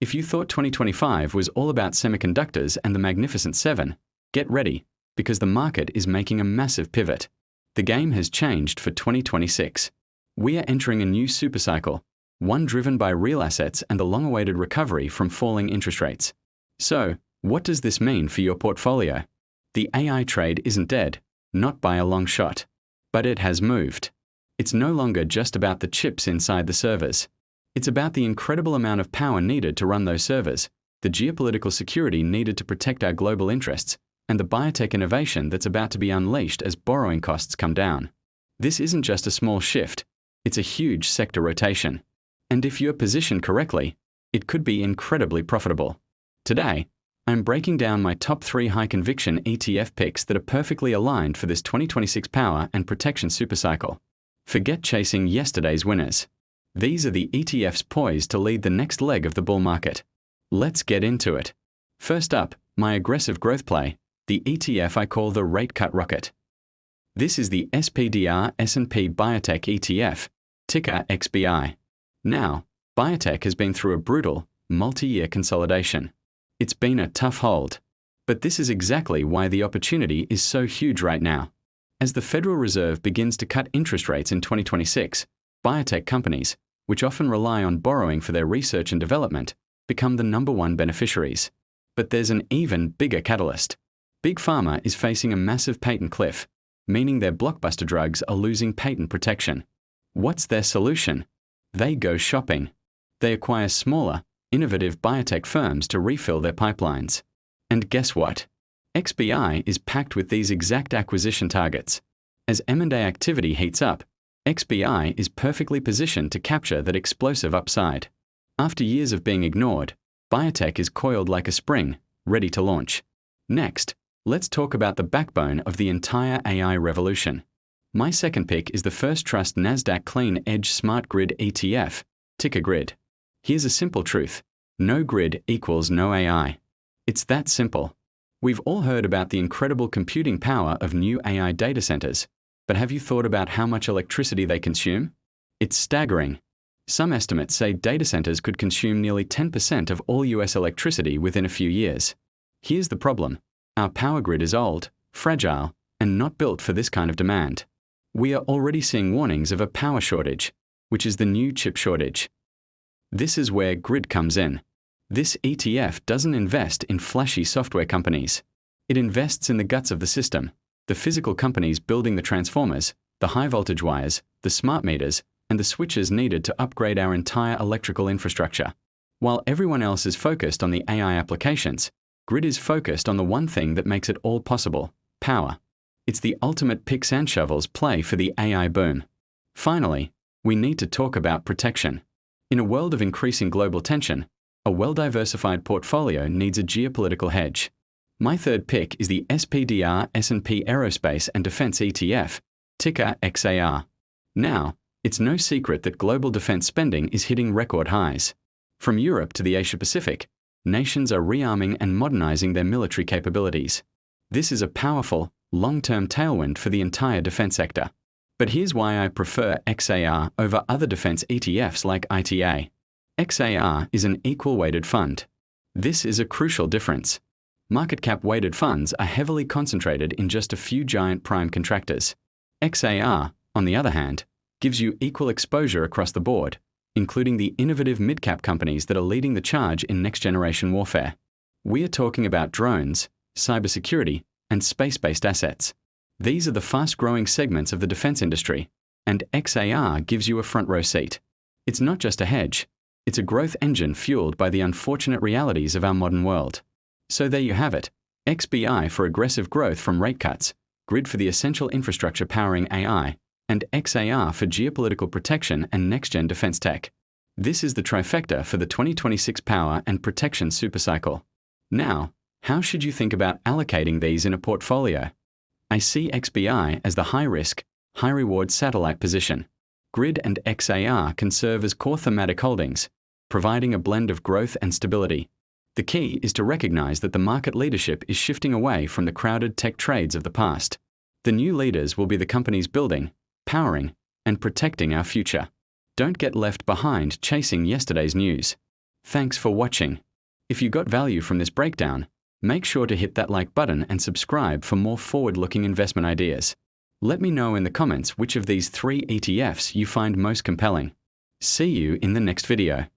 If you thought 2025 was all about semiconductors and the Magnificent Seven, get ready, because the market is making a massive pivot. The game has changed for 2026. We are entering a new supercycle, one driven by real assets and the long-awaited recovery from falling interest rates. So, what does this mean for your portfolio? The AI trade isn't dead, not by a long shot. But it has moved. It's no longer just about the chips inside the servers. It's about the incredible amount of power needed to run those servers, the geopolitical security needed to protect our global interests, and the biotech innovation that's about to be unleashed as borrowing costs come down. This isn't just a small shift, it's a huge sector rotation. And if you're positioned correctly, it could be incredibly profitable. Today, I'm breaking down my top 3 high-conviction ETF picks that are perfectly aligned for this 2026 power and protection supercycle. Forget chasing yesterday's winners. These are the ETFs poised to lead the next leg of the bull market. Let's get into it. First up, my aggressive growth play, the ETF I call the rate cut rocket. This is the SPDR S&P Biotech ETF, ticker XBI. Now, Biotech has been through a brutal, multi-year consolidation. It's been a tough hold. But this is exactly why the opportunity is so huge right now. As the Federal Reserve begins to cut interest rates in 2026, biotech companies, which often rely on borrowing for their research and development, become the #1 beneficiaries. But there's an even bigger catalyst. Big Pharma is facing a massive patent cliff, meaning their blockbuster drugs are losing patent protection. What's their solution? They go shopping. They acquire smaller, innovative biotech firms to refill their pipelines. And guess what? XBI is packed with these exact acquisition targets. As M&A activity heats up, XBI is perfectly positioned to capture that explosive upside. After years of being ignored, biotech is coiled like a spring, ready to launch. Next, let's talk about the backbone of the entire AI revolution. My second pick is the First Trust Nasdaq Clean Edge Smart Grid ETF, ticker GRID. Here's a simple truth. No grid equals no AI. It's that simple. We've all heard about the incredible computing power of new AI data centers, but have you thought about how much electricity they consume? It's staggering. Some estimates say data centers could consume nearly 10% of all US electricity within a few years. Here's the problem. Our power grid is old, fragile, and not built for this kind of demand. We are already seeing warnings of a power shortage, which is the new chip shortage. This is where GRID comes in. This ETF doesn't invest in flashy software companies. It invests in the guts of the system, the physical companies building the transformers, the high-voltage wires, the smart meters, and the switches needed to upgrade our entire electrical infrastructure. While everyone else is focused on the AI applications, GRID is focused on the one thing that makes it all possible: power. It's the ultimate picks and shovels play for the AI boom. Finally, we need to talk about protection. In a world of increasing global tension, a well-diversified portfolio needs a geopolitical hedge. My third pick is the SPDR S&P Aerospace and Defense ETF, ticker XAR. Now, it's no secret that global defense spending is hitting record highs. From Europe to the Asia-Pacific, nations are rearming and modernizing their military capabilities. This is a powerful, long-term tailwind for the entire defense sector. But here's why I prefer XAR over other defense ETFs like ITA. XAR is an equal-weighted fund. This is a crucial difference. Market cap-weighted funds are heavily concentrated in just a few giant prime contractors. XAR, on the other hand, gives you equal exposure across the board, including the innovative mid-cap companies that are leading the charge in next-generation warfare. We are talking about drones, cybersecurity, and space-based assets. These are the fast-growing segments of the defense industry, and XAR gives you a front-row seat. It's not just a hedge. It's a growth engine fueled by the unfortunate realities of our modern world. So there you have it. XBI for aggressive growth from rate cuts, GRID for the essential infrastructure powering AI, and XAR for geopolitical protection and next-gen defense tech. This is the trifecta for the 2026 power and protection supercycle. Now, how should you think about allocating these in a portfolio? I see XBI as the high-risk, high-reward satellite position. GRID and XAR can serve as core thematic holdings, providing a blend of growth and stability. The key is to recognize that the market leadership is shifting away from the crowded tech trades of the past. The new leaders will be the companies building, powering, and protecting our future. Don't get left behind chasing yesterday's news. Thanks for watching. If you got value from this breakdown, make sure to hit that like button and subscribe for more forward-looking investment ideas. Let me know in the comments which of these 3 ETFs you find most compelling. See you in the next video.